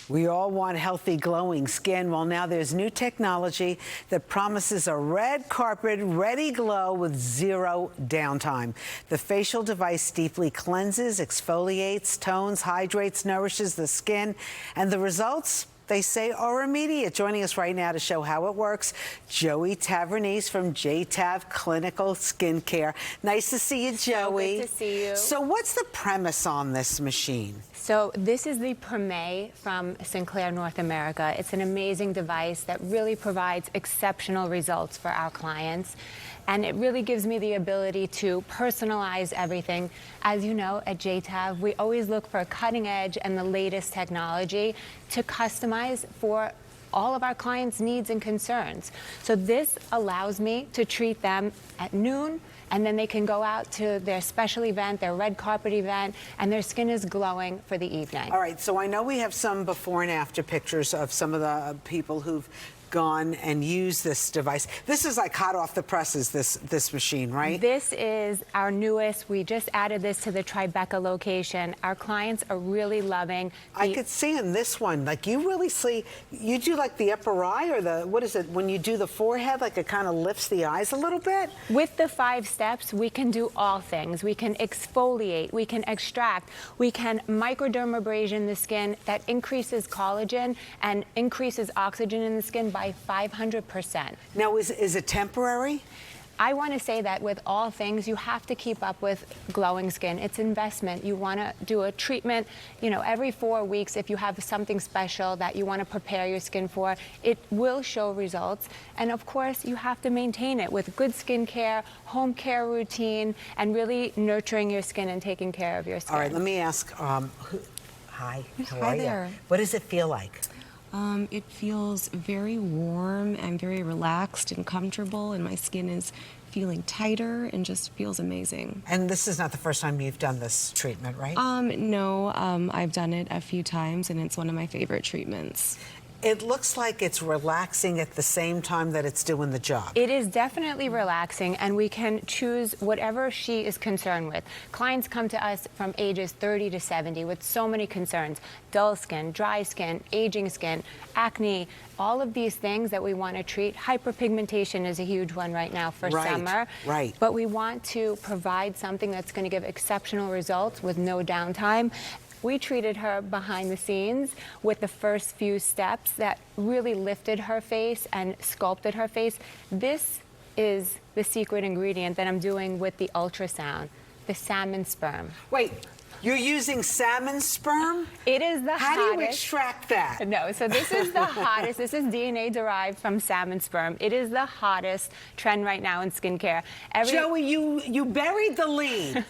We all want healthy, glowing skin. Well, now there's new technology that promises a red carpet ready glow with zero downtime. The facial device deeply cleanses, exfoliates, tones, hydrates, nourishes the skin, and the results, they say, are immediate. Joining us right now to show how it works, Joie Tavernise from JTAV Clinical Skincare. Nice to see you, Joie. So good to see you. So what's the premise on this machine? So this is the Préime from Sinclair North America. It's an amazing device that really provides exceptional results for our clients. And it really gives me the ability to personalize everything. As you know, at JTAV, we always look for cutting edge and the latest technology to customize for all of our clients' needs and concerns. So this allows me to treat them at noon, and then they can go out to their special event, their red carpet event, and their skin is glowing for the evening. All right, so I know we have some before and after pictures of some of the people who've gone and used this device. This is like hot off the presses, this machine, right? This is our newest. We just added this to the Tribeca location. Our clients are really loving. I could see in this one, like you really see, you do like the upper eye or the, what is it, when you do the forehead, like it kind of lifts the eyes a little bit? With the 5 steps, we can do all things. We can exfoliate, we can extract, we can microdermabrasion the skin that increases collagen and increases oxygen in the skin by 500%. Now, is it temporary? I want to say that with all things, you have to keep up with glowing skin. It's investment. You want to do a treatment, you know, every 4 weeks if you have something special that you want to prepare your skin for. It will show results. And of course, you have to maintain it with good skincare, home care routine, and really nurturing your skin and taking care of your skin. All right, let me ask, hi, how are there. you? What does it feel like? It feels very warm and very relaxed and comfortable, and my skin is feeling tighter and just feels amazing. And this is not the first time you've done this treatment, right? No, I've done it a few times, and it's one of my favorite treatments. It looks like it's relaxing at the same time that it's doing the job. It is definitely relaxing, and we can choose whatever she is concerned with. Clients come to us from ages 30 to 70 with so many concerns: dull skin, dry skin, aging skin, acne, all of these things that we want to treat. Hyperpigmentation is a huge one right now for summer. Right. But we want to provide something that's going to give exceptional results with no downtime. We treated her behind the scenes with the first few steps that really lifted her face and sculpted her face. This is the secret ingredient that I'm doing with the ultrasound, the salmon sperm. Wait, you're using salmon sperm? It is the hottest. How do you extract that? No, so this is the hottest. This is DNA derived from salmon sperm. It is the hottest trend right now in skincare. Joey, you buried the lead.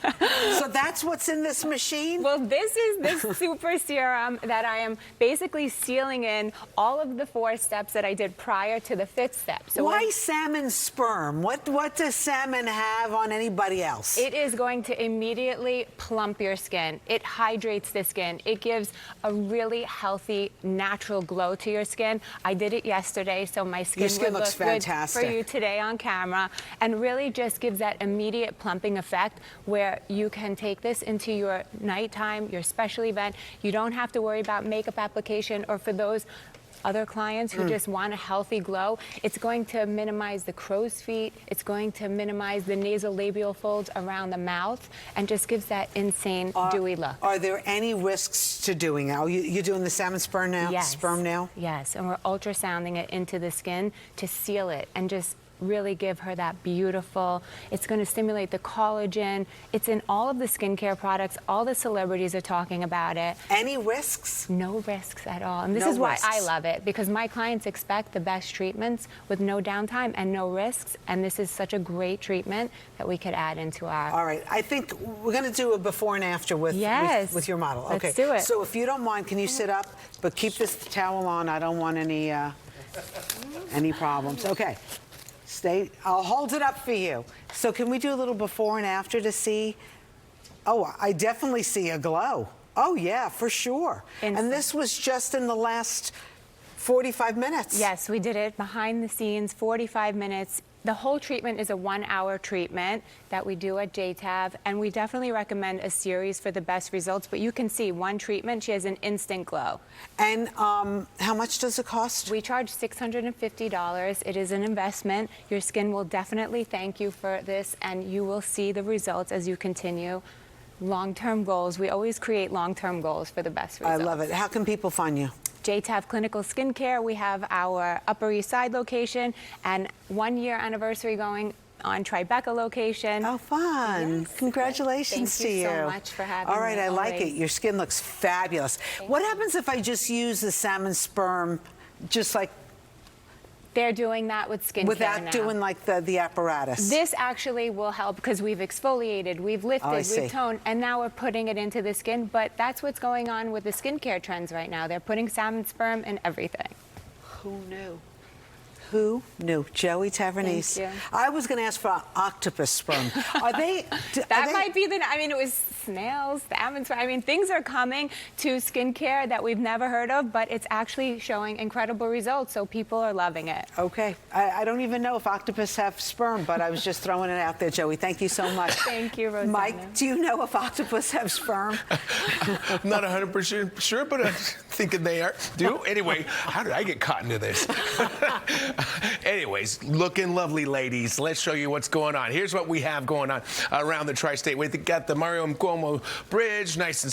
So that's what's in this machine? Well, this is the super serum that I am basically sealing in all of the 4 steps that I did prior to the 5th step. So why salmon sperm? What does salmon have on anybody else? It is going to immediately plump your skin. It hydrates the skin. It gives a really healthy, natural glow to your skin. I did it yesterday, so my skin, would looks look fantastic good for you today on camera, and really just gives that immediate plumping effect where you can take this into your nighttime, your special event. You don't have to worry about makeup application, or for those other clients who just want a healthy glow. It's going to minimize the crow's feet. It's going to minimize the nasolabial folds around the mouth, and just gives that insane dewy look. Are there any risks to doing it? You're doing the salmon sperm now? Yes. Sperm now? Yes, and we're ultrasounding it into the skin to seal it and just really give her that beautiful, it's going to stimulate the collagen. It's in all of the skincare products. All the celebrities are talking about it. Any risks? No risks at all. And this No is why risks. I love it, because my clients expect the best treatments with no downtime and no risks. And this is such a great treatment that we could add into our... All right, I think we're going to do a before and after with your model. Let's okay, do it. So if you don't mind, can you sit up, but keep this towel on. I don't want any problems. Okay. I'll hold it up for you. So can we do a little before and after to see? Oh, I definitely see a glow. Oh yeah, for sure. And this was just in the last 45 minutes. Yes, we did it behind the scenes, 45 minutes. The whole treatment is a 1-hour treatment that we do at JTAV, and we definitely recommend a series for the best results. But you can see one treatment, she has an instant glow. And how much does it cost? We charge $650. It is an investment. Your skin will definitely thank you for this, and you will see the results as you continue. Long-term goals. We always create long-term goals for the best results. I love it. How can people find you? JTAV Clinical Skincare. We have our Upper East Side location and 1-year anniversary going on Tribeca location. Oh, fun. Yes. Congratulations to you. Thank you so much for having me. All right, I like always. it. Your skin looks fabulous. What happens if I just use the salmon sperm just like They're doing that with skincare without now. doing like the apparatus? This actually will help because we've exfoliated, we've lifted, see. we've toned, and now we're putting it into the skin. But that's what's going on with the skincare trends right now. They're putting salmon sperm in everything. Who knew? Who knew? Joey Tavernise. Thank you. I was going to ask for octopus sperm. Are they? That might be I mean, it was snails, salmon sperm. I mean, things are coming to skincare that we've never heard of, but it's actually showing incredible results, so people are loving it. Okay. I don't even know if octopus have sperm, but I was just throwing it out there, Joey. Thank you so much. Thank you, Rosanna. Mike, do you know if octopus have sperm? I'm not 100% sure, but I'm thinking they are. Do? Anyway, how did I get caught into this? Anyways, looking lovely, ladies. Let's show you what's going on. Here's what we have going on around the tri-state. We've got the Mario Cuomo Bridge, nice and